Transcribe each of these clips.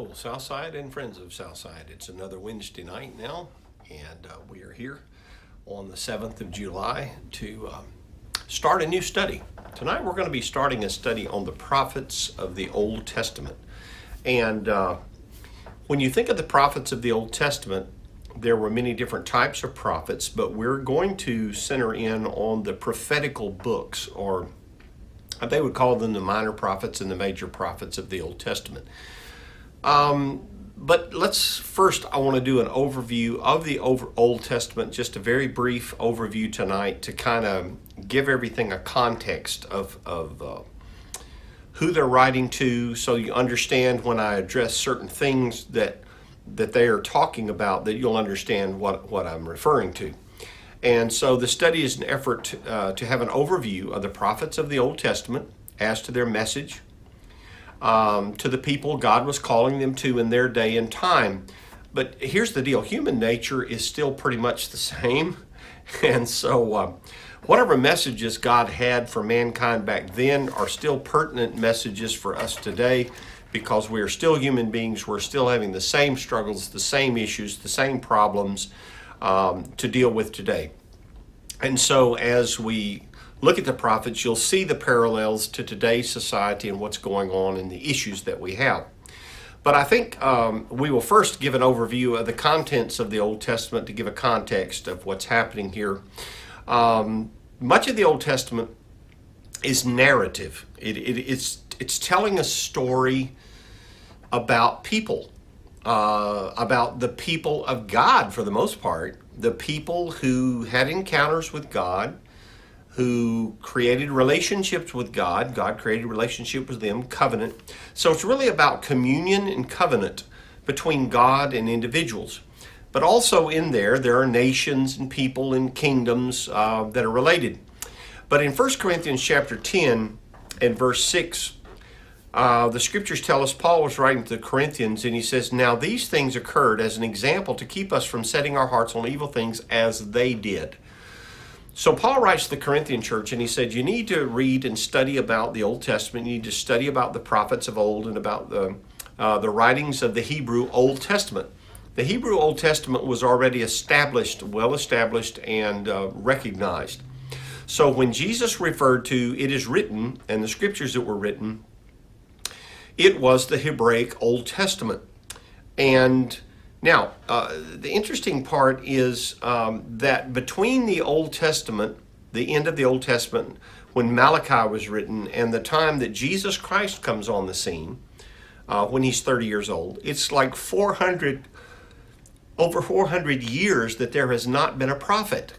Hello, Southside and friends of Southside. It's another Wednesday night now, and we are here on the 7th of July to start a new study. Tonight we're going to be starting a study on the prophets of the Old Testament. And when you think of the prophets of the Old Testament, there were many different types of prophets, but we're going to center in on the prophetical books, or they would call them the minor prophets and the major prophets of the Old Testament. But let's first, I want to do an overview of the Old Testament, just a very brief overview tonight to kind of give everything a context of who they're writing to, so you understand when I address certain things that they are talking about, that you'll understand what I'm referring to. And so the study is an effort to have an overview of the prophets of the Old Testament as to their message, to the people God was calling them to in their day and time. But here's the deal. Human nature is still pretty much the same. And so whatever messages God had for mankind back then are still pertinent messages for us today, because we are still human beings. We're still having the same struggles, the same issues, the same problems to deal with today. And so as we look at the prophets, you'll see the parallels to today's society and what's going on and the issues that we have. But I think we will first give an overview of the contents of the Old Testament to give a context of what's happening here. Much of the Old Testament is narrative. It's telling a story about people, about the people of God for the most part, the people who had encounters with God, who created relationships with God. God created relationships with them, covenant. So it's really about communion and covenant between God and individuals. But also in there are nations and people and kingdoms that are related. But in 1 Corinthians chapter 10 and verse 6, the scriptures tell us Paul was writing to the Corinthians, and he says, "Now these things occurred as an example to keep us from setting our hearts on evil things as they did." So Paul writes to the Corinthian church, and he said, you need to read and study about the Old Testament. You need to study about the prophets of old and about the writings of the Hebrew Old Testament. The Hebrew Old Testament was already well established and recognized. So when Jesus referred to "it is written" and the scriptures that were written, it was the Hebraic Old Testament. And now, the interesting part is that between the Old Testament, the end of the Old Testament, when Malachi was written, and the time that Jesus Christ comes on the scene, when he's 30 years old, it's like over 400 years that there has not been a prophet.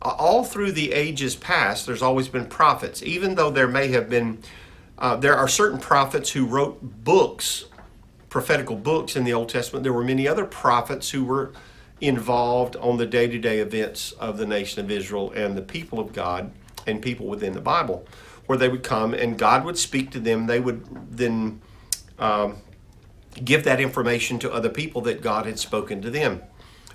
All through the ages past, there's always been prophets, even though there may have been, there are certain prophets who wrote books, prophetical books in the Old Testament. There were many other prophets who were involved on the day-to-day events of the nation of Israel and the people of God and people within the Bible, where they would come and God would speak to them. They would then give that information to other people that God had spoken to them.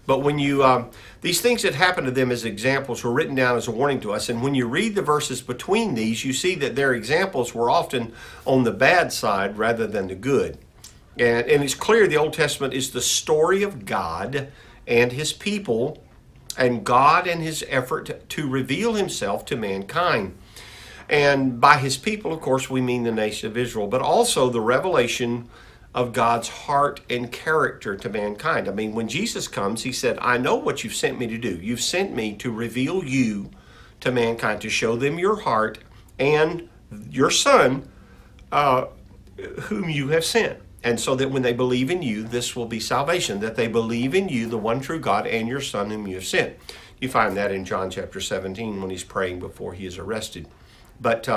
But when you, these things that happened to them as examples were written down as a warning to us. And when you read the verses between these, you see that their examples were often on the bad side rather than the good. And it's clear the Old Testament is the story of God and his people, and God and his effort to reveal himself to mankind. And by his people, of course, we mean the nation of Israel, but also the revelation of God's heart and character to mankind. I mean, when Jesus comes, he said, "I know what you've sent me to do. You've sent me to reveal you to mankind, to show them your heart and your Son, whom you have sent. And so that when they believe in you, this will be salvation, that they believe in you, the one true God, and your Son whom you have sent." You find that in John chapter 17 when he's praying before he is arrested. But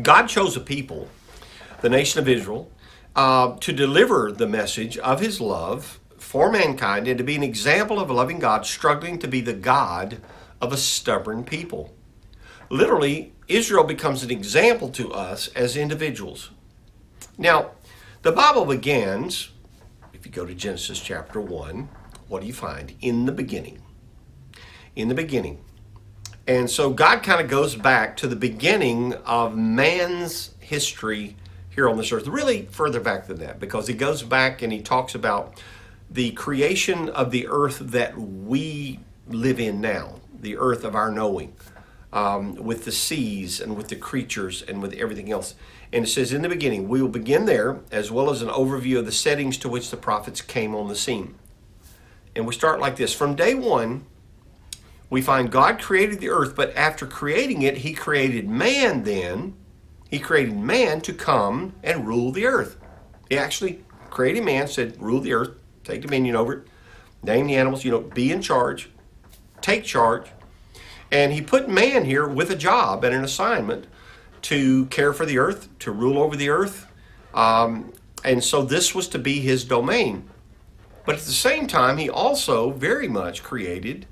God chose a people, the nation of Israel, to deliver the message of his love for mankind and to be an example of a loving God struggling to be the God of a stubborn people. Literally, Israel becomes an example to us as individuals. Now, the Bible begins, if you go to Genesis chapter 1, what do you find? In the beginning. In the beginning. And so God kind of goes back to the beginning of man's history here on this earth. Really further back than that, because he goes back and he talks about the creation of the earth that we live in now, the earth of our knowing, with the seas and with the creatures and with everything else. And it says, in the beginning, we will begin there, as well as an overview of the settings to which the prophets came on the scene. And we start like this. From day one, we find God created the earth, but after creating it, he created man then. He created man to come and rule the earth. He actually created man, said, rule the earth, take dominion over it, name the animals, be in charge, take charge. And he put man here with a job and an assignment to care for the earth, to rule over the earth. And so this was to be his domain. But at the same time, he also very much created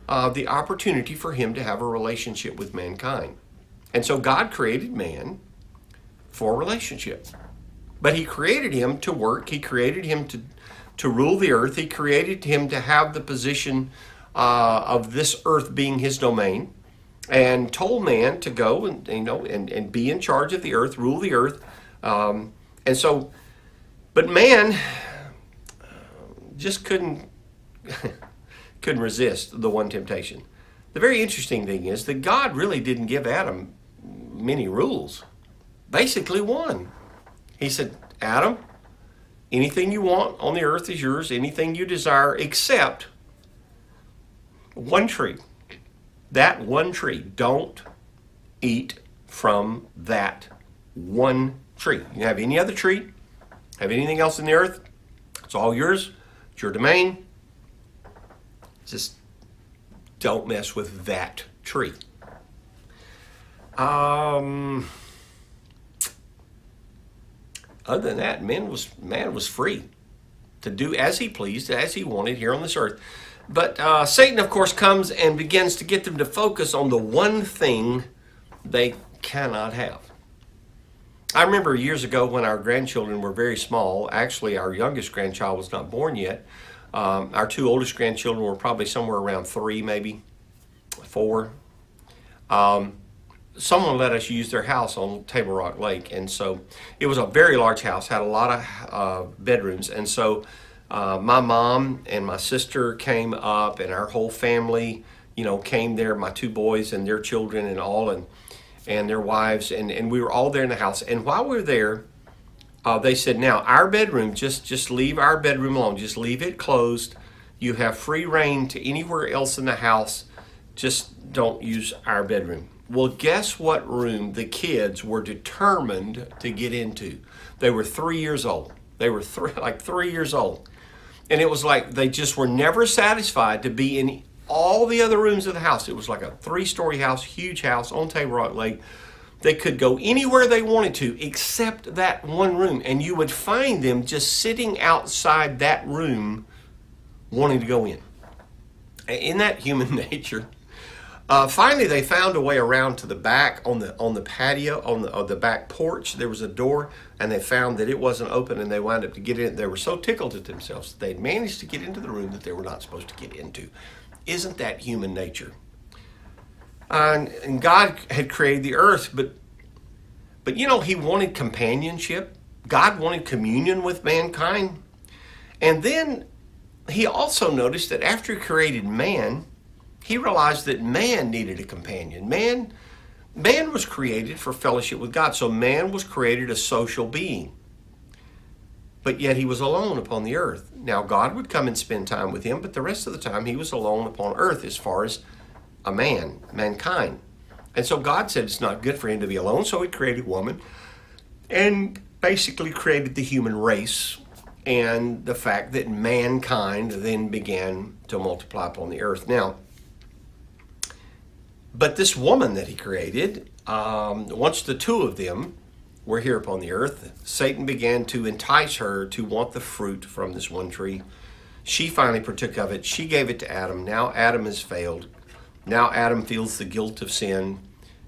the opportunity for him to have a relationship with mankind. And so God created man for relationship. But he created him to work. He created him to rule the earth. He created him to have the position of this earth being his domain, and told man to go and be in charge of the earth, rule the earth. But man just couldn't resist the one temptation. The very interesting thing is that God really didn't give Adam many rules. Basically one. He said, Adam, anything you want on the earth is yours, anything you desire, except one tree. That one tree. Don't eat from that one tree. You can have any other tree, have anything else in the earth, it's all yours, it's your domain. Just don't mess with that tree. Other than that, man was free to do as he pleased, as he wanted here on this earth. But Satan, of course, comes and begins to get them to focus on the one thing they cannot have. I remember years ago when our grandchildren were very small. Actually, our youngest grandchild was not born yet. Our two oldest grandchildren were probably somewhere around 3, maybe 4. Someone let us use their house on Table Rock Lake, and so it was a very large house, had a lot of bedrooms, and so my mom and my sister came up, and our whole family, came there, my 2 boys and their children and all, and their wives, and we were all there in the house. And while we were there, they said, now our bedroom, just leave our bedroom alone, just leave it closed. You have free reign to anywhere else in the house, just don't use our bedroom. Well, guess what room the kids were determined to get into? They were 3 years old. They were 3 years old. And it was like they just were never satisfied to be in all the other rooms of the house. It was like a 3-story house, huge house on Table Rock Lake. They could go anywhere they wanted to except that one room. And you would find them just sitting outside that room wanting to go in. Isn't that human nature? Finally, they found a way around to the back on the patio, on the back porch. There was a door, and they found that it wasn't open, and they wound up to get in. They were so tickled at themselves that they'd managed to get into the room that they were not supposed to get into. Isn't that human nature? And God had created the earth, but he wanted companionship. God wanted communion with mankind. And then he also noticed that after he created man, he realized that man needed a companion. Man was created for fellowship with God. So man was created a social being. But yet he was alone upon the earth. Now God would come and spend time with him, but the rest of the time he was alone upon earth as far as mankind. And so God said it's not good for him to be alone, so he created woman and basically created the human race, and the fact that mankind then began to multiply upon the earth. Now, but this woman that he created, once the 2 of them were here upon the earth, Satan began to entice her to want the fruit from this one tree. She finally partook of it. She gave it to Adam. Now Adam has failed. Now Adam feels the guilt of sin,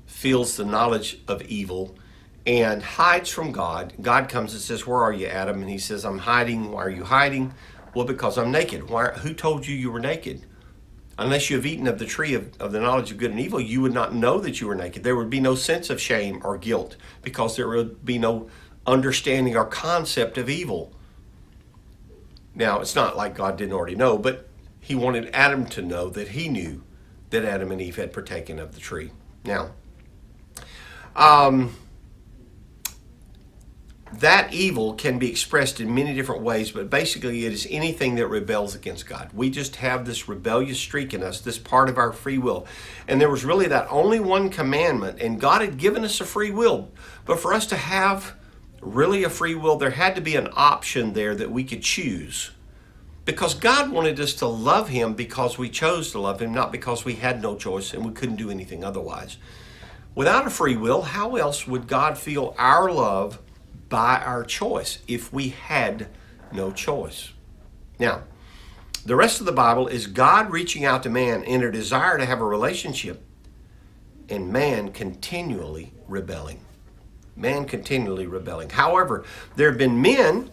feels the knowledge of evil, and hides from God. God comes and says, where are you, Adam? And he says, I'm hiding. Why are you hiding? Well, because I'm naked. Who told you were naked? Unless you have eaten of the tree of the knowledge of good and evil, you would not know that you were naked. There would be no sense of shame or guilt, because there would be no understanding or concept of evil. Now, it's not like God didn't already know, but he wanted Adam to know that he knew that Adam and Eve had partaken of the tree. Now, that evil can be expressed in many different ways, but basically it is anything that rebels against God. We just have this rebellious streak in us, this part of our free will. And there was really that only one commandment, and God had given us a free will. But for us to have really a free will, there had to be an option there that we could choose. Because God wanted us to love him because we chose to love him, not because we had no choice and we couldn't do anything otherwise. Without a free will, how else would God feel our love by our choice if we had no choice? Now, the rest of the Bible is God reaching out to man in a desire to have a relationship, and man continually rebelling. Man continually rebelling. However, there have been men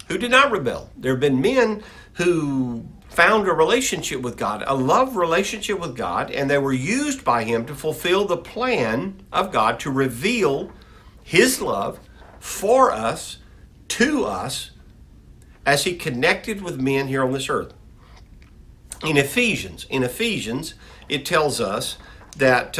who did not rebel. There have been men who found a relationship with God, a love relationship with God, and they were used by him to fulfill the plan of God to reveal his love for us, to us, as he connected with men here on this earth. In Ephesians, it tells us that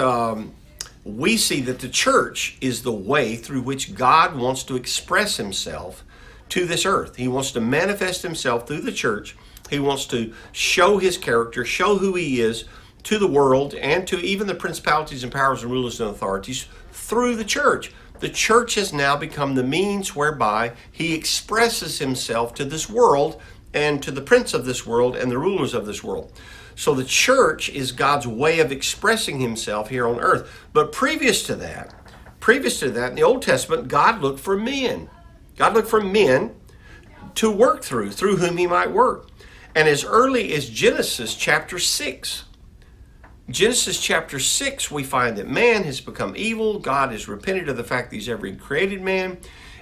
we see that the church is the way through which God wants to express himself to this earth. He wants to manifest himself through the church. He wants to show his character, show who he is to the world and to even the principalities and powers and rulers and authorities through the church. The church has now become the means whereby he expresses himself to this world and to the prince of this world and the rulers of this world. So the church is God's way of expressing himself here on earth. But previous to that, in the Old Testament, God looked for men. God looked for men to work through whom he might work. And as early as Genesis chapter 6, we find that man has become evil. God has repented of the fact that he's ever created man,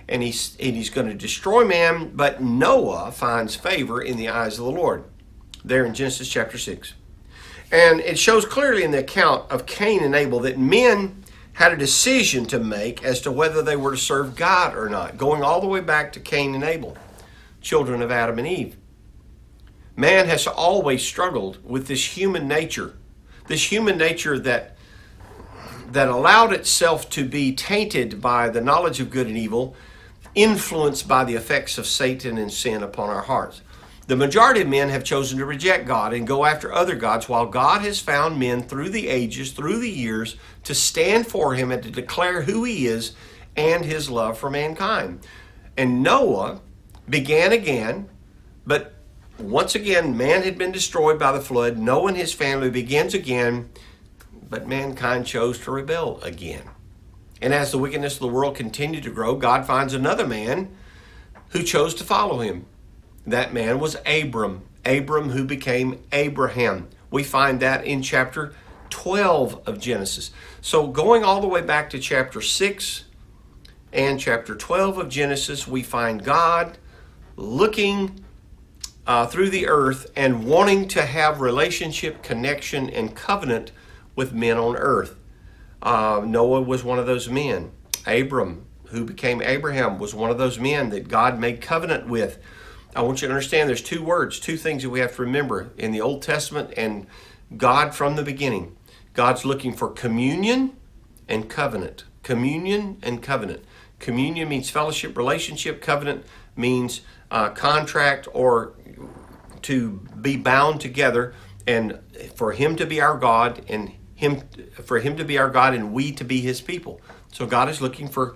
and he's going to destroy man. But Noah finds favor in the eyes of the Lord, there in Genesis chapter 6. And it shows clearly in the account of Cain and Abel that men had a decision to make as to whether they were to serve God or not, going all the way back to Cain and Abel, children of Adam and Eve. Man has always struggled with this human nature that allowed itself to be tainted by the knowledge of good and evil, influenced by the effects of Satan and sin upon our hearts. The majority of men have chosen to reject God and go after other gods, while God has found men through the ages, through the years, to stand for him and to declare who he is and his love for mankind. And Noah began again, but once again, man had been destroyed by the flood. Noah and his family begins again, but mankind chose to rebel again. And as the wickedness of the world continued to grow, God finds another man who chose to follow him. That man was Abram, who became Abraham. We find that in chapter 12 of Genesis. So going all the way back to chapter 6 and chapter 12 of Genesis, we find God looking through the earth and wanting to have relationship, connection, and covenant with men on earth. Noah was one of those men. Abram, who became Abraham, was one of those men that God made covenant with. I want you to understand there's two things that we have to remember in the Old Testament and God from the beginning. God's looking for communion and covenant. Communion and covenant. Communion means fellowship, relationship. Covenant means contract, or to be bound together, and for him to be our God and we to be his people. So God is looking for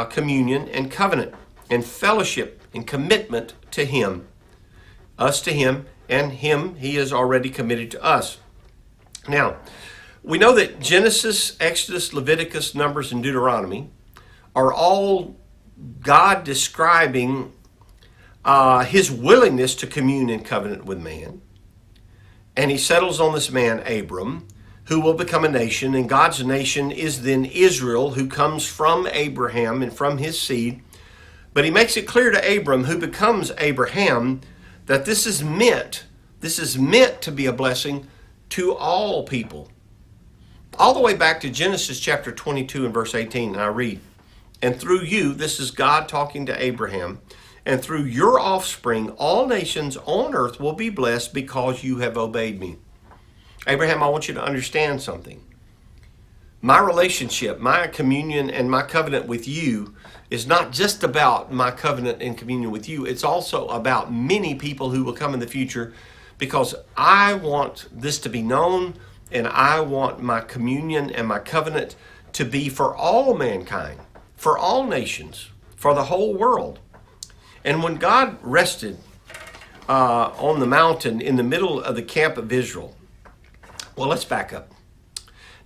communion and covenant and fellowship and commitment to him, us to him, and him, he is already committed to us. Now, we know that Genesis, Exodus, Leviticus, Numbers, and Deuteronomy are all God describing his willingness to commune in covenant with man. And he settles on this man, Abram, who will become a nation. And God's nation is then Israel, who comes from Abraham and from his seed. But he makes it clear to Abram, who becomes Abraham, that this is meant to be a blessing to all people. All the way back to Genesis chapter 22 and verse 18, and I read, and through you, this is God talking to Abraham, and through your offspring, all nations on earth will be blessed because you have obeyed me. Abraham, I want you to understand something. My relationship, my communion, and my covenant with you is not just about my covenant and communion with you. It's also about many people who will come in the future, because I want this to be known, and I want my communion and my covenant to be for all mankind, for all nations, for the whole world. And when God rested on the mountain in the middle of the camp of Israel, well, let's back up.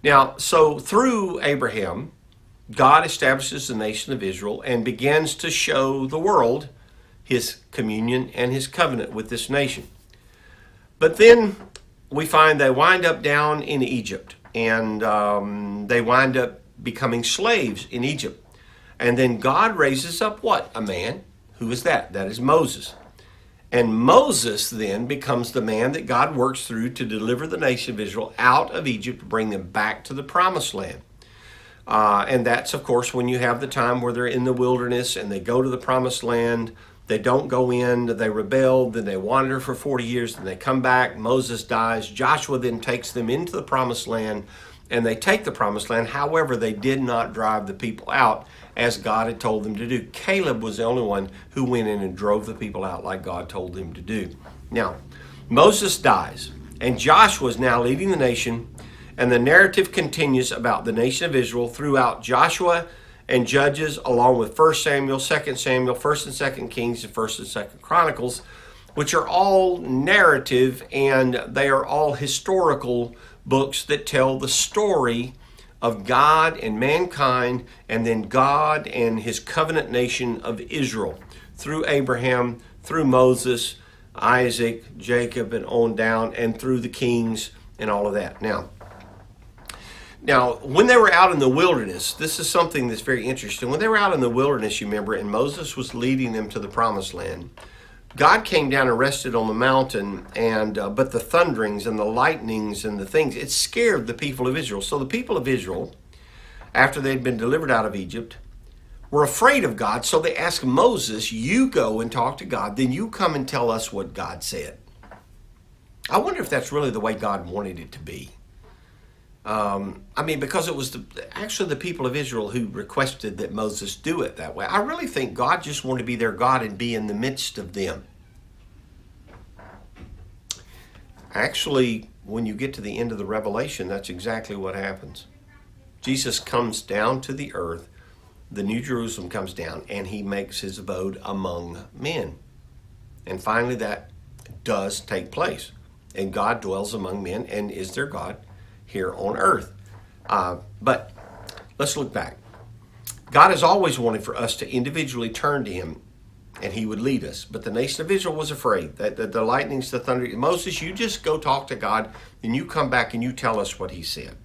Now, so through Abraham, God establishes the nation of Israel and begins to show the world his communion and his covenant with this nation. But then we find they wind up down in Egypt, and they wind up becoming slaves in Egypt. And then God raises up what? A man. Who is that? That is Moses. And Moses then becomes the man that God works through to deliver the nation of Israel out of Egypt, to bring them back to the promised land. And that's, of course, when you have the time where they're in the wilderness and they go to the promised land. They don't go in, they rebel, then they wander for 40 years, then they come back. Moses dies. Joshua then takes them into the promised land, and they take the promised land. However, they did not drive the people out as God had told them to do. Caleb was the only one who went in and drove the people out like God told him to do. Now, Moses dies, and Joshua is now leading the nation, and the narrative continues about the nation of Israel throughout Joshua and Judges, along with 1 Samuel, 2 Samuel, 1 and 2 Kings, and 1 and 2 Chronicles, which are all narrative, and they are all historical books that tell the story of God and mankind, and then God and his covenant nation of Israel through Abraham, through Moses, Isaac, Jacob, and on down, and through the kings and all of that. Now, when they were out in the wilderness, this is something that's very interesting. When they were out in the wilderness, you remember, and Moses was leading them to the promised land, God came down and rested on the mountain, and but the thunderings and the lightnings and the things, it scared the people of Israel. So the people of Israel, after they'd been delivered out of Egypt, were afraid of God. So they asked Moses, you go and talk to God, then you come and tell us what God said. I wonder if that's really the way God wanted it to be. Because it was actually the people of Israel who requested that Moses do it that way. I really think God just wanted to be their God and be in the midst of them. Actually, when you get to the end of the Revelation, that's exactly what happens. Jesus comes down to the earth, the New Jerusalem comes down, and he makes his abode among men. And finally that does take place. And God dwells among men and is their God here on earth. But let's look back. God has always wanted for us to individually turn to him, and he would lead us. But the nation of Israel was afraid that the lightnings, the thunder. Moses, you just go talk to God, and you come back and you tell us what he said.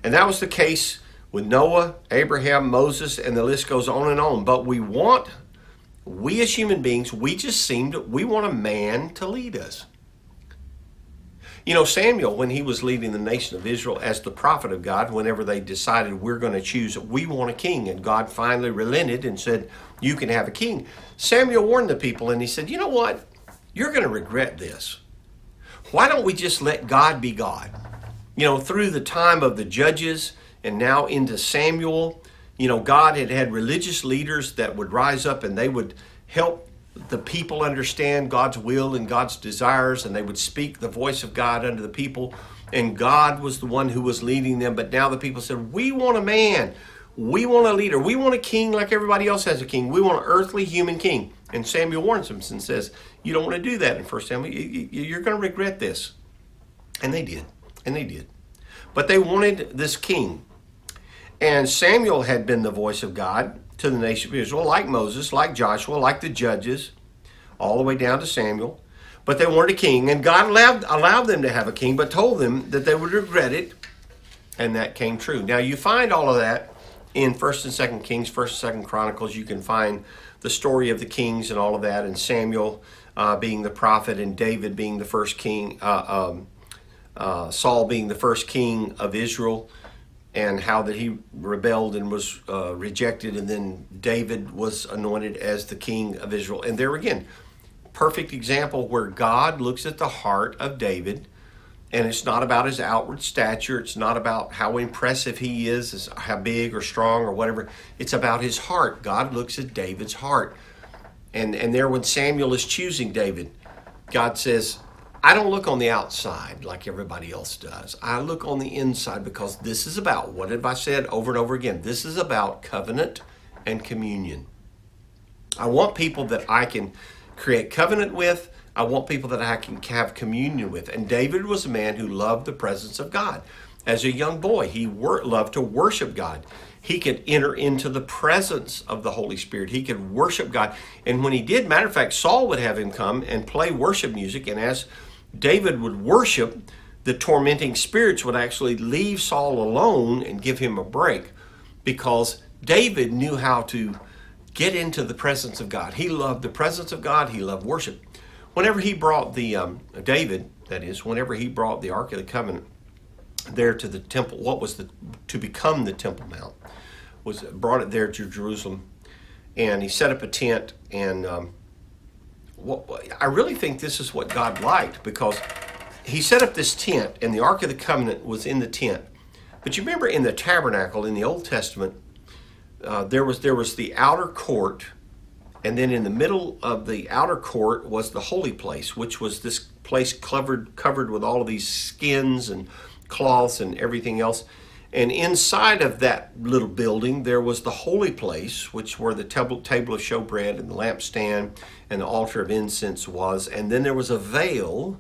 And that was the case with Noah, Abraham, Moses, and the list goes on and on. But we as human beings, we want a man to lead us. You know, Samuel, when he was leading the nation of Israel as the prophet of God, whenever they decided we want a king, and God finally relented and said, you can have a king, Samuel warned the people, and he said, you know what? You're going to regret this. Why don't we just let God be God? You know, through the time of the judges and now into Samuel, you know, God had religious leaders that would rise up and they would help the people understand God's will and God's desires, and they would speak the voice of God unto the people, and God was the one who was leading them. But now the people said, we want a man, we want a leader, we want a king like everybody else has a king, we want an earthly human king. And Samuel warns them and says, you don't want to do that in 1 Samuel, you're going to regret this. And they did. But they wanted this king. And Samuel had been the voice of God to the nation of Israel, like Moses, like Joshua, like the judges, all the way down to Samuel. But they wanted a king, and God allowed them to have a king, but told them that they would regret it, and that came true. Now, you find all of that in 1 and 2 Kings, 1 and 2 Chronicles. You can find the story of the kings and all of that, and Samuel being the prophet, and David being the first king, Saul being the first king of Israel. and how that he rebelled and was rejected, and then David was anointed as the king of Israel. And there again, perfect example where God looks at the heart of David, and it's not about his outward stature. It's not about how impressive he is, how big or strong or whatever. It's about his heart. God looks at David's heart. And there when Samuel is choosing David, God says, I don't look on the outside like everybody else does. I look on the inside, because this is about, what have I said over and over again? This is about covenant and communion. I want people that I can create covenant with. I want people that I can have communion with. And David was a man who loved the presence of God. As a young boy, he loved to worship God. He could enter into the presence of the Holy Spirit. He could worship God. And when he did, matter of fact, Saul would have him come and play worship music. And as David would worship, the tormenting spirits would actually leave Saul alone and give him a break, because David knew how to get into the presence of God. He loved the presence of God. He loved worship. Whenever he brought whenever he brought the Ark of the Covenant there to the temple, what was to become the Temple Mount, brought it there to Jerusalem, and he set up a tent. And I really think this is what God liked, because he set up this tent, and the Ark of the Covenant was in the tent. But you remember in the tabernacle in the Old Testament, there was the outer court, and then in the middle of the outer court was the holy place, which was this place covered with all of these skins and cloths and everything else. And inside of that little building, there was the holy place, which were the table of showbread and the lampstand and the altar of incense was. And then there was a veil,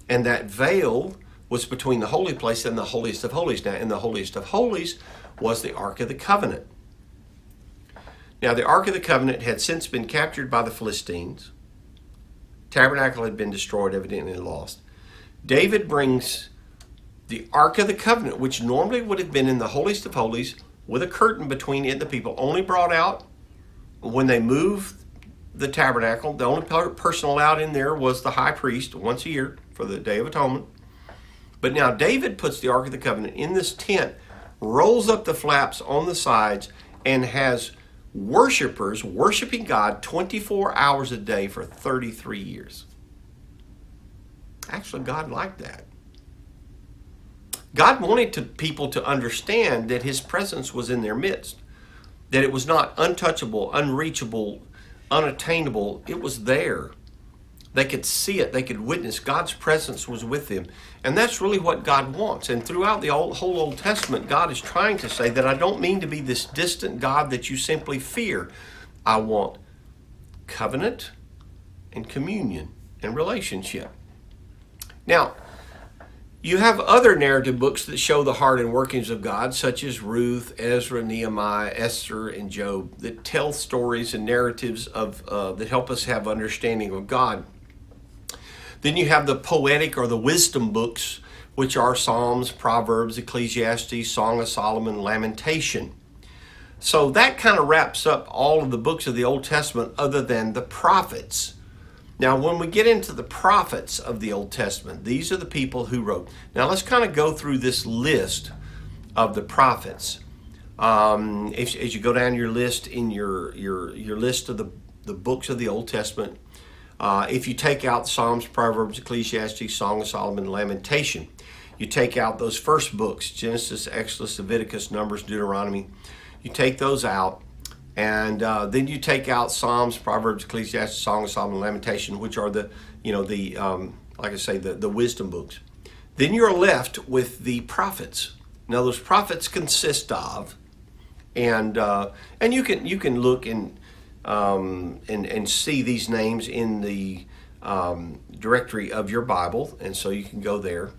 and that veil was between the holy place and the holiest of holies. Now, in the holiest of holies was the Ark of the Covenant. Now, the Ark of the Covenant had since been captured by the Philistines. Tabernacle had been destroyed, evidently lost. David brings the Ark of the Covenant, which normally would have been in the holiest of holies with a curtain between it and the people, only brought out when they moved the tabernacle. The only person allowed in there was the high priest once a year for the Day of Atonement. But now David puts the Ark of the Covenant in this tent, rolls up the flaps on the sides, and has worshipers worshiping God 24 hours a day for 33 years. Actually, God liked that. God wanted people to understand that his presence was in their midst, that it was not untouchable, unreachable, unattainable. It was there. They could see it. They could witness. God's presence was with them. And that's really what God wants. And throughout the whole Old Testament, God is trying to say that I don't mean to be this distant God that you simply fear. I want covenant and communion and relationship. Now, you have other narrative books that show the heart and workings of God, such as Ruth, Ezra, Nehemiah, Esther, and Job, that tell stories and narratives that help us have understanding of God. Then you have the poetic or the wisdom books, which are Psalms, Proverbs, Ecclesiastes, Song of Solomon, Lamentation. So that kind of wraps up all of the books of the Old Testament other than the prophets. Now, when we get into the prophets of the Old Testament, these are the people who wrote. Now, let's kind of go through this list of the prophets. As you go down your list in your list of the books of the Old Testament, if you take out Psalms, Proverbs, Ecclesiastes, Song of Solomon, Lamentation, you take out those first books, Genesis, Exodus, Leviticus, Numbers, Deuteronomy, you take those out. And then you take out Psalms, Proverbs, Ecclesiastes, Song of Solomon, Lamentation, which are the wisdom books. Then you're left with the prophets. Now, those prophets consist of, and you can look and see these names in the directory of your Bible, and so you can go there.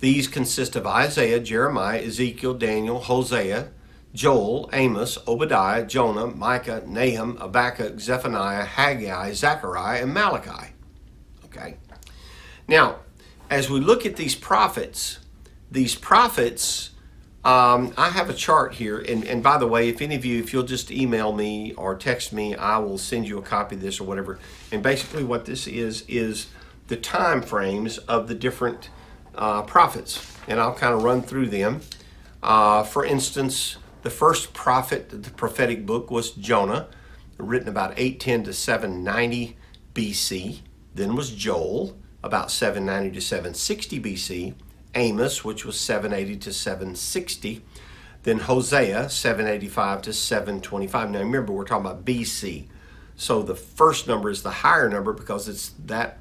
These consist of Isaiah, Jeremiah, Ezekiel, Daniel, Hosea, Joel, Amos, Obadiah, Jonah, Micah, Nahum, Habakkuk, Zephaniah, Haggai, Zechariah, and Malachi. Okay. Now, as we look at these prophets, I have a chart here, and by the way, if any of you, if you'll just email me or text me, I will send you a copy of this or whatever. And basically what this is the time frames of the different prophets, and I'll kind of run through them. For instance, the first prophet, the prophetic book, was Jonah, written about 810 to 790 BC. Then was Joel, about 790 to 760 BC. Amos, which was 780 to 760. Then Hosea, 785 to 725. Now remember, we're talking about BC. So the first number is the higher number because that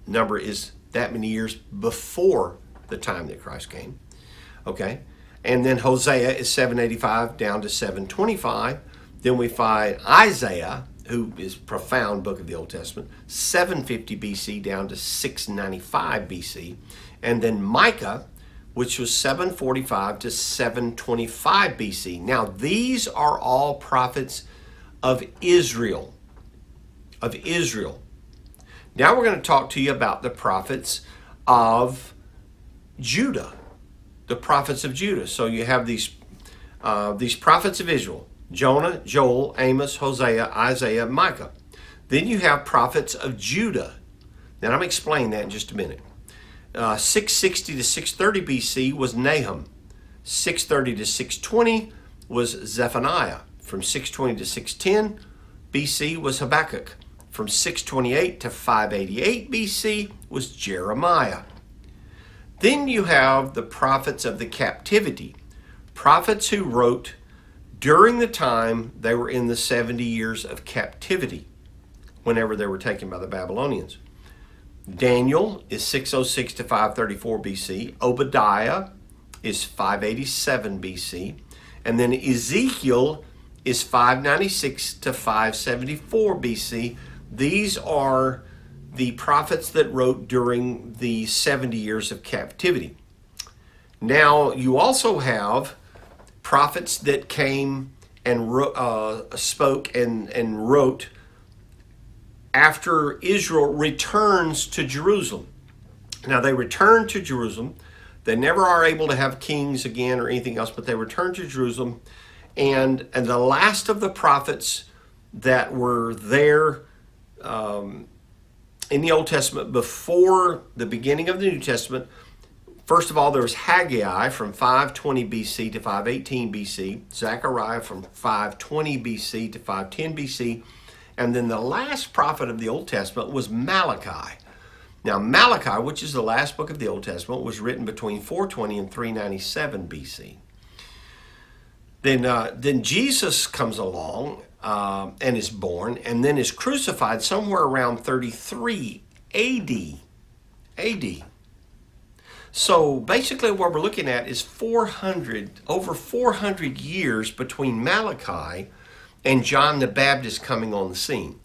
number is that many years before the time that Christ came. Okay? And then Hosea is 785 down to 725. Then we find Isaiah, who is a profound book of the Old Testament, 750 BC down to 695 BC. And then Micah, which was 745 to 725 BC. Now, these are all prophets of Israel. Of Israel. Now we're going to talk to you about the prophets of Judah. The prophets of Judah. So you have these prophets of Israel: Jonah, Joel, Amos, Hosea, Isaiah, Micah. Then you have prophets of Judah. Now I'm going to explain that in just a minute. 660 to 630 BC was Nahum. 630 to 620 was Zephaniah. From 620 to 610 BC was Habakkuk. From 628 to 588 BC was Jeremiah. Then you have the prophets of the captivity. Prophets who wrote during the time they were in the 70 years of captivity, whenever they were taken by the Babylonians. Daniel is 606 to 534 BC. Obadiah is 587 BC. And then Ezekiel is 596 to 574 BC. These are the prophets that wrote during the 70 years of captivity. Now, you also have prophets that came and spoke and wrote after Israel returns to Jerusalem. Now, they return to Jerusalem. They never are able to have kings again or anything else, but they return to Jerusalem. And the last of the prophets that were there in the Old Testament before the beginning of the New Testament, first of all, there was Haggai from 520 BC to 518 BC, Zechariah from 520 BC to 510 BC, and then the last prophet of the Old Testament was Malachi. Now, Malachi, which is the last book of the Old Testament, was written between 420 and 397 BC. Then Jesus comes along and is born, and then is crucified somewhere around 33 AD. So basically what we're looking at is over 400 years between Malachi and John the Baptist coming on the scene.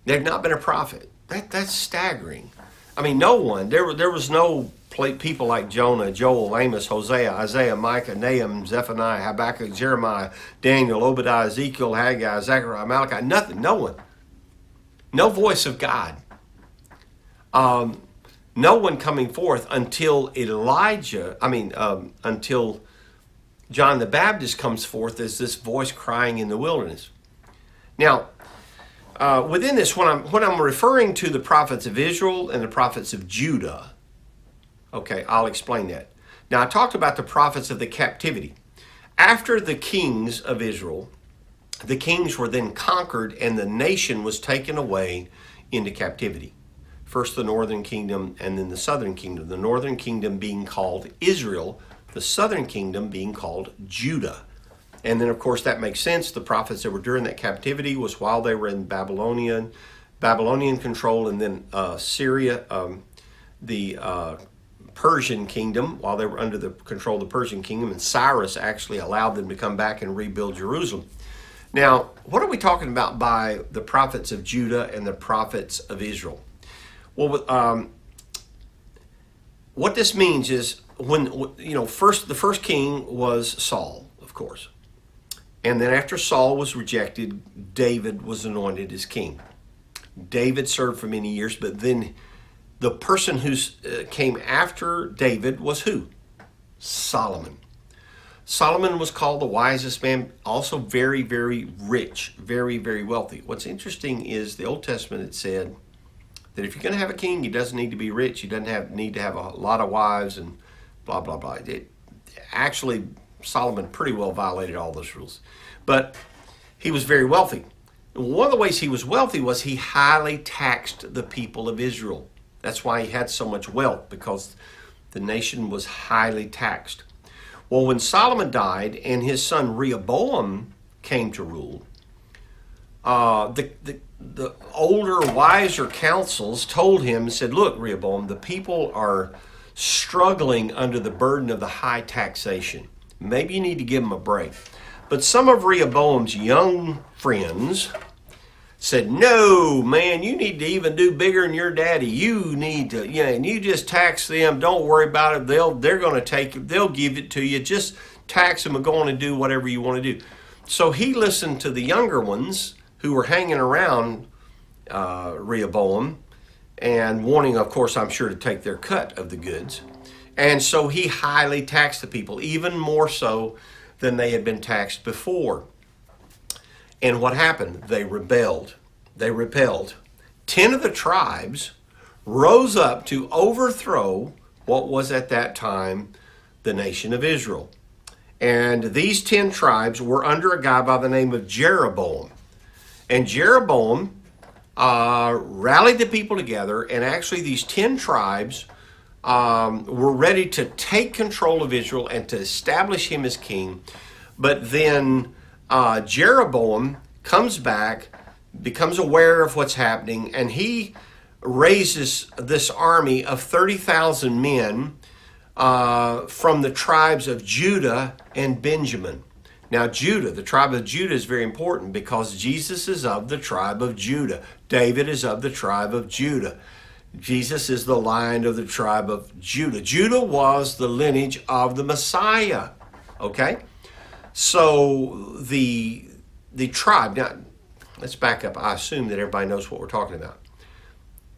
There'd not been a prophet. That's staggering. I mean, no one. There was no people like Jonah, Joel, Amos, Hosea, Isaiah, Micah, Nahum, Zephaniah, Habakkuk, Jeremiah, Daniel, Obadiah, Ezekiel, Haggai, Zechariah, Malachi. Nothing. No one. No voice of God. No one coming forth until until John the Baptist comes forth as this voice crying in the wilderness. Now, within this, when I'm referring to the prophets of Israel and the prophets of Judah, okay, I'll explain that. Now, I talked about the prophets of the captivity. After the kings of Israel, the kings were then conquered and the nation was taken away into captivity. First the northern kingdom and then the southern kingdom. The northern kingdom being called Israel, the southern kingdom being called Judah. And then, of course, that makes sense. The prophets that were during that captivity was while they were in Babylonian control, and then Syria, the Persian kingdom, while they were under the control of the Persian kingdom, and Cyrus actually allowed them to come back and rebuild Jerusalem. Now, what are we talking about by the prophets of Judah and the prophets of Israel? Well, what this means is the first king was Saul, of course. And then after Saul was rejected, David was anointed as king. David served for many years, but then the person who came after David was who? Solomon. Solomon was called the wisest man, also very, very rich, very, very wealthy. What's interesting is the Old Testament, it said that if you're going to have a king, he doesn't need to be rich. He doesn't need to have a lot of wives and blah, blah, blah. Actually, Solomon pretty well violated all those rules. But he was very wealthy. One of the ways he was wealthy was he highly taxed the people of Israel. That's why he had so much wealth, because the nation was highly taxed. Well, when Solomon died and his son Rehoboam came to rule, the older, wiser councils told him and said, look, Rehoboam, the people are struggling under the burden of the high taxation. Maybe you need to give them a break. But some of Rehoboam's young friends said, no, man, you need to even do bigger than your daddy. You need to, and you just tax them. Don't worry about it. They're going to take it. They'll give it to you. Just tax them and go on and do whatever you want to do. So he listened to the younger ones who were hanging around Rehoboam and wanting, of course, I'm sure, to take their cut of the goods. And so he highly taxed the people, even more so than they had been taxed before. And what happened? They rebelled. They repelled. 10 of the tribes rose up to overthrow what was at that time the nation of Israel. And these 10 tribes were under a guy by the name of Jeroboam. And Jeroboam rallied the people together, and actually these 10 tribes were ready to take control of Israel and to establish him as king. But then Jeroboam comes back, becomes aware of what's happening, and he raises this army of 30,000 men from the tribes of Judah and Benjamin. Now, Judah, the tribe of Judah, is very important because Jesus is of the tribe of Judah. David is of the tribe of Judah. Jesus is the Lion of the tribe of Judah. Judah was the lineage of the Messiah. Okay? So the tribe, now let's back up. I assume that everybody knows what we're talking about.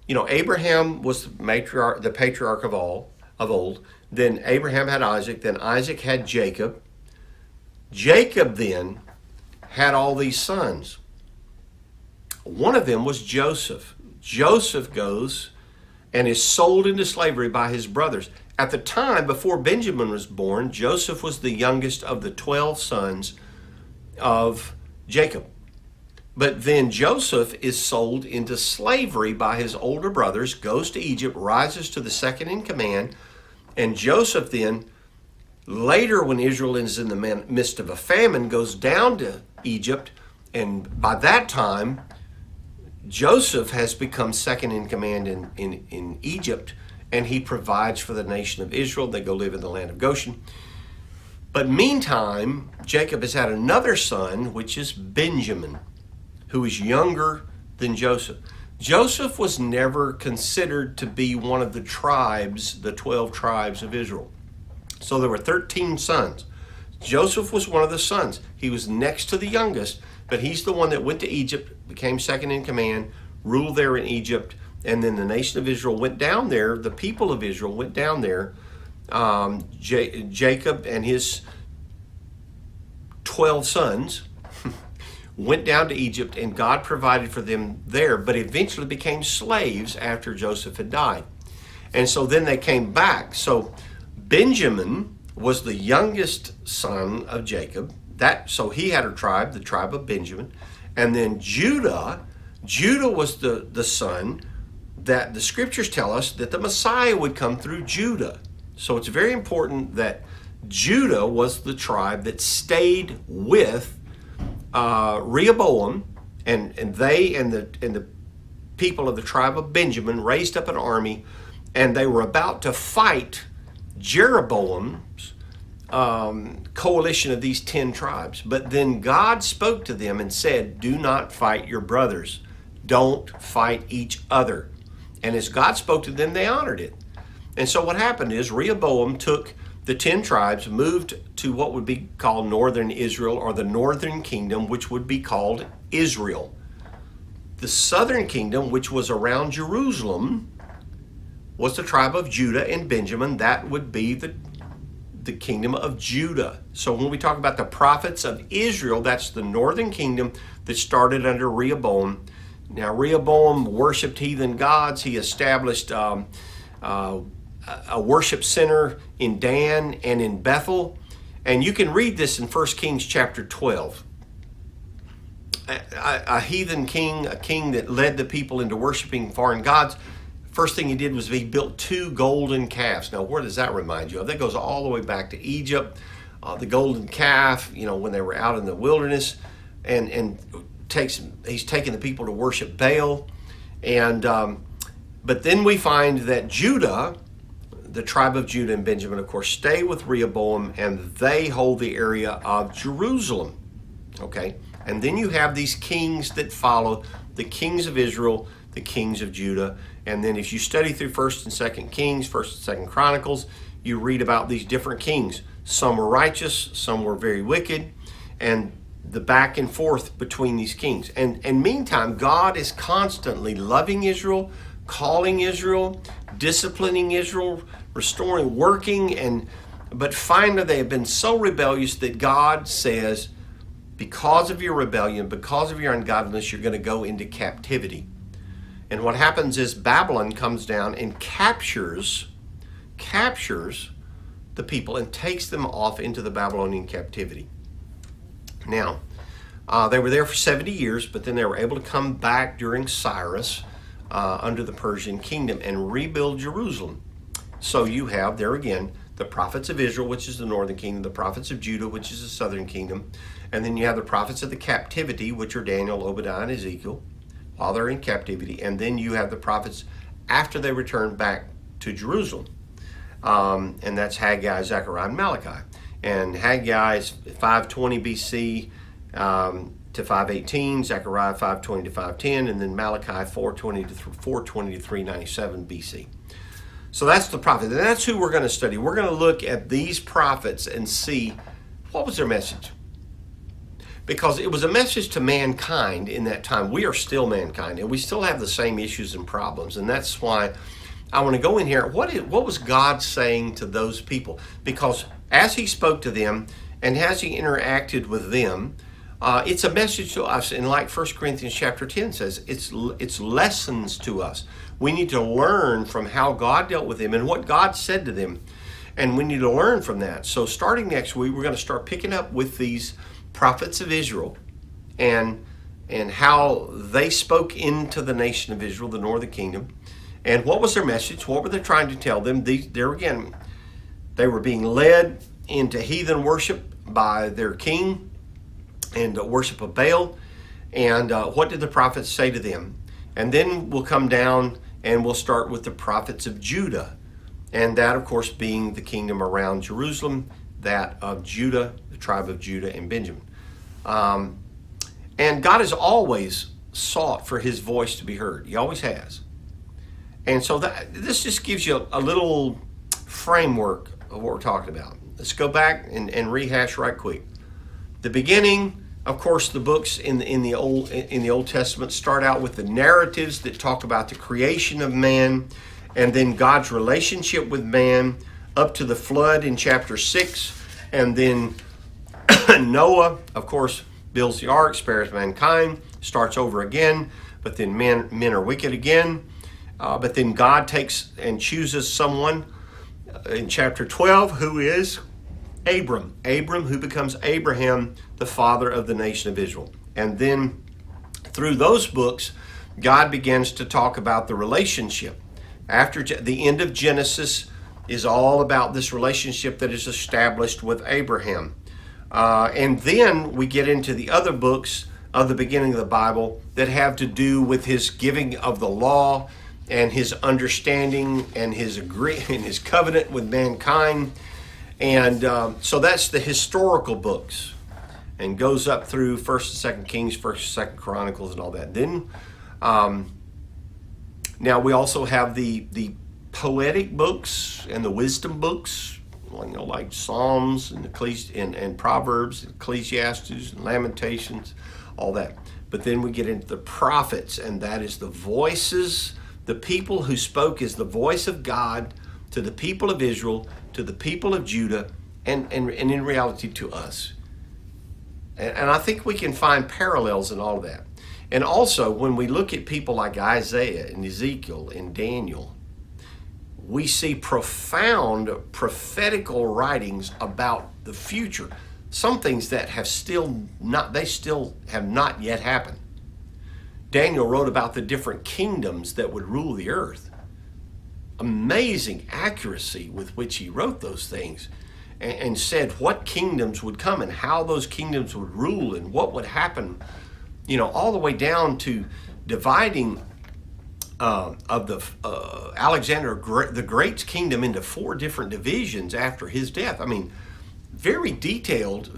Abraham was the patriarch of old. Then Abraham had Isaac. Then Isaac had Jacob. Jacob then had all these sons. One of them was Joseph. Joseph goes and is sold into slavery by his brothers. At the time, before Benjamin was born, Joseph was the youngest of the 12 sons of Jacob. But then Joseph is sold into slavery by his older brothers, goes to Egypt, rises to the second in command, and Joseph then, later when Israel is in the midst of a famine, goes down to Egypt, and by that time, Joseph has become second in command in Egypt, and he provides for the nation of Israel. They go live in the land of Goshen. But meantime, Jacob has had another son, which is Benjamin, who is younger than Joseph. Joseph was never considered to be one of the tribes, the 12 tribes of Israel. So there were 13 sons. Joseph was one of the sons. He was next to the youngest, but he's the one that went to Egypt, became second in command, ruled there in Egypt, and then the nation of Israel went down there. The people of Israel went down there. Jacob and his 12 sons went down to Egypt, and God provided for them there, but eventually became slaves after Joseph had died. And so then they came back. So Benjamin was the youngest son of Jacob. So he had a tribe, the tribe of Benjamin. And then Judah was the son that the scriptures tell us that the Messiah would come through Judah. So it's very important that Judah was the tribe that stayed with Rehoboam, and they and the people of the tribe of Benjamin raised up an army, and they were about to fight Jeroboam's coalition of these 10 tribes. But then God spoke to them and said, do not fight your brothers. Don't fight each other. And as God spoke to them, they honored it. And so what happened is Rehoboam took the 10 tribes, moved to what would be called northern Israel, or the northern kingdom, which would be called Israel. The southern kingdom, which was around Jerusalem, was the tribe of Judah and Benjamin. That would be the kingdom of Judah. So when we talk about the prophets of Israel, that's the northern kingdom that started under Rehoboam. Now, Rehoboam worshipped heathen gods. He established a worship center in Dan and in Bethel. And you can read this in 1 Kings chapter 12. A heathen king, a king that led the people into worshiping foreign gods, first thing he did was he built 2 golden calves. Now, where does that remind you of? That goes all the way back to Egypt. The golden calf, when they were out in the wilderness, and he's taking the people to worship Baal. And but then we find that Judah, the tribe of Judah and Benjamin, of course, stay with Rehoboam, and they hold the area of Jerusalem. Okay? And then you have these kings that follow, the kings of Israel, the kings of Judah. And then if you study through 1st and 2nd Kings, 1st and 2nd Chronicles, you read about these different kings. Some were righteous, some were very wicked, and the back and forth between these kings. And meantime, God is constantly loving Israel, calling Israel, disciplining Israel, restoring, working, but finally they have been so rebellious that God says, because of your rebellion, because of your ungodliness, you're going to go into captivity. And what happens is Babylon comes down and captures the people and takes them off into the Babylonian captivity. Now, they were there for 70 years, but then they were able to come back during Cyrus under the Persian kingdom and rebuild Jerusalem. So you have there again the prophets of Israel, which is the northern kingdom, the prophets of Judah, which is the southern kingdom, and then you have the prophets of the captivity, which are Daniel, Obadiah, and Ezekiel, while they're in captivity, and then you have the prophets after they return back to Jerusalem, and that's Haggai, Zechariah, and Malachi. And Haggai is 520 BC to 518, Zechariah 520 to 510, and then Malachi 420 to 397 BC. So that's the prophet, and that's who we're going to study. We're going to look at these prophets and see what was their message. Because it was a message to mankind in that time. We are still mankind, and we still have the same issues and problems, and that's why I want to go in here. What was God saying to those people? Because as he spoke to them and as he interacted with them, it's a message to us. And like 1 Corinthians chapter 10 says, it's lessons to us. We need to learn from how God dealt with them and what God said to them. And we need to learn from that. So starting next week, we're going to start picking up with these prophets of Israel and how they spoke into the nation of Israel, the northern kingdom. And what was their message? What were they trying to tell them? There again, they were being led into heathen worship by their king and worship of Baal. And what did the prophets say to them? And then we'll come down and we'll start with the prophets of Judah. And that, of course, being the kingdom around Jerusalem, that of Judah, the tribe of Judah and Benjamin. And God has always sought for his voice to be heard. He always has. And so this just gives you a little framework of what we're talking about. Let's go back and rehash right quick. The beginning, of course, the books in the Old Testament start out with the narratives that talk about the creation of man, and then God's relationship with man up to the flood in chapter 6, and then Noah, of course, builds the ark, spares mankind, starts over again, but then men are wicked again. But then God takes and chooses someone in chapter 12 who is Abram, who becomes Abraham, the father of the nation of Israel. And then through those books, God begins to talk about the relationship. After the end of Genesis is all about this relationship that is established with Abraham. And then we get into the other books of the beginning of the Bible that have to do with his giving of the law and his understanding and his covenant with mankind. And so that's the historical books, and goes up through 1st and 2nd Kings, 1st and 2nd Chronicles, and all that. Then now we also have the poetic books and the wisdom books, like Psalms and Proverbs, and Ecclesiastes, and Lamentations, all that. But then we get into the prophets, and that is the voices. The people who spoke is the voice of God to the people of Israel, to the people of Judah, and in reality to us. And I think we can find parallels in all of that. And also, when we look at people like Isaiah and Ezekiel and Daniel, we see profound prophetical writings about the future. Some things that have still have not yet happened. Daniel wrote about the different kingdoms that would rule the earth. Amazing accuracy with which he wrote those things, and said what kingdoms would come and how those kingdoms would rule and what would happen, all the way down to dividing of the Alexander the Great's kingdom into 4 different divisions after his death. I mean, very detailed,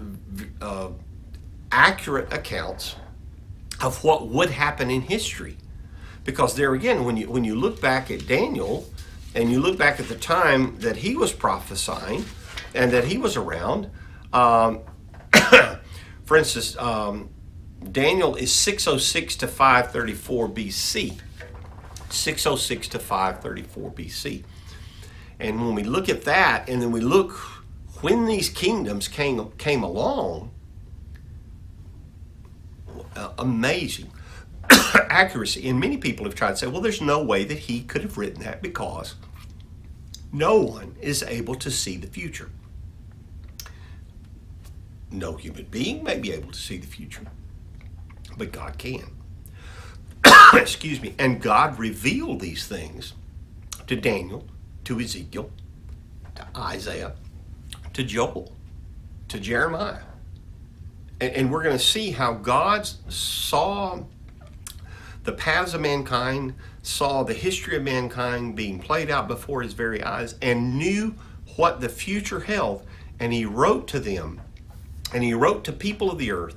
accurate accounts of what would happen in history. Because there again, when you look back at Daniel and you look back at the time that he was prophesying and that he was around, for instance, Daniel is 606 to 534 BC. 606 to 534 BC. And when we look at that, and then we look when these kingdoms came along, amazing accuracy. And many people have tried to say, well, there's no way that he could have written that because no one is able to see the future. No human being may be able to see the future, but God can. Excuse me. And God revealed these things to Daniel, to Ezekiel, to Isaiah, to Joel, to Jeremiah. And we're going to see how God saw the paths of mankind, saw the history of mankind being played out before his very eyes, and knew what the future held. And he wrote to them, and he wrote to people of the earth.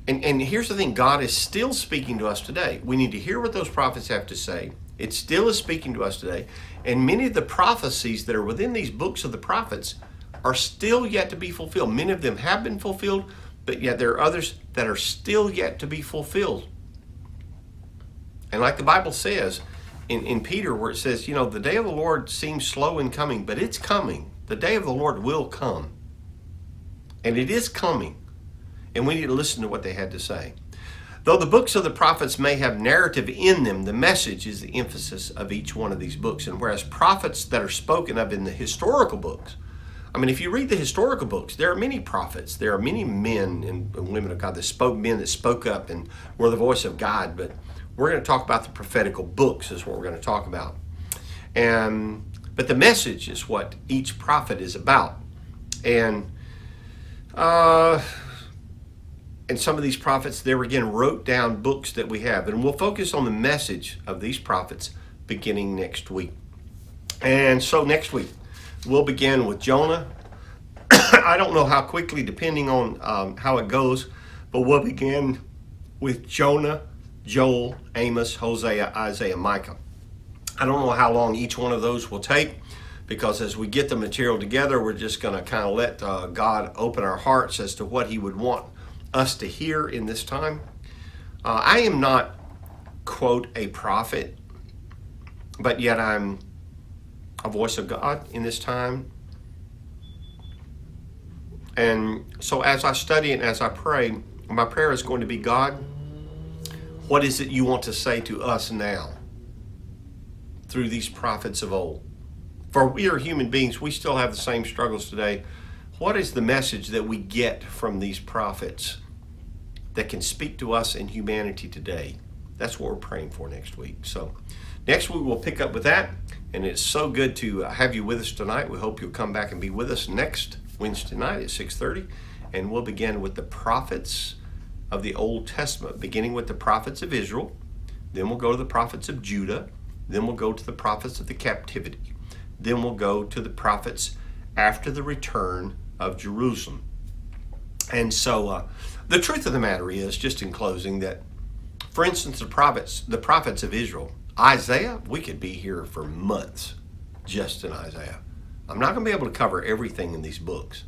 And here's the thing, God is still speaking to us today. We need to hear what those prophets have to say. It still is speaking to us today. And many of the prophecies that are within these books of the prophets are still yet to be fulfilled. Many of them have been fulfilled, but yet there are others that are still yet to be fulfilled. And like the Bible says in Peter, where it says, the day of the Lord seems slow in coming, but it's coming. The day of the Lord will come. And it is coming. And we need to listen to what they had to say. Though the books of the prophets may have narrative in them, the message is the emphasis of each one of these books. And whereas prophets that are spoken of in the historical books, if you read the historical books, there are many prophets. There are many men and women of God that spoke up and were the voice of God. But we're going to talk about the prophetical books is what we're going to talk about. But the message is what each prophet is about. And some of these prophets, they again wrote down books that we have. And we'll focus on the message of these prophets beginning next week. And so next week, we'll begin with Jonah. I don't know how quickly, depending on how it goes, but we'll begin with Jonah, Joel, Amos, Hosea, Isaiah, Micah. I don't know how long each one of those will take, because as we get the material together, we're just going to kind of let God open our hearts as to what he would want us to hear in this time. I am not, quote, a prophet, but yet I'm a voice of God in this time. And so as I study and as I pray, my prayer is going to be, God, what is it you want to say to us now through these prophets of old? For we are human beings. We still have the same struggles today. What is the message that we get from these prophets that can speak to us in humanity today? That's what we're praying for next week. So next week we'll pick up with that. And it's so good to have you with us tonight. We hope you'll come back and be with us next Wednesday night at 6:30. And we'll begin with the prophets of the Old Testament, beginning with the prophets of Israel. Then we'll go to the prophets of Judah. Then we'll go to the prophets of the captivity. Then we'll go to the prophets after the return of Jerusalem. And so the truth of the matter is, just in closing, that, for instance, the prophets of Israel, Isaiah, we could be here for months just in Isaiah. I'm not going to be able to cover everything in these books,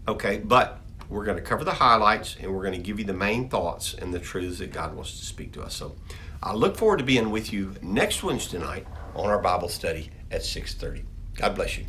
okay? But we're going to cover the highlights, and we're going to give you the main thoughts and the truths that God wants to speak to us. So I look forward to being with you next Wednesday night on our Bible study at 6:30. God bless you.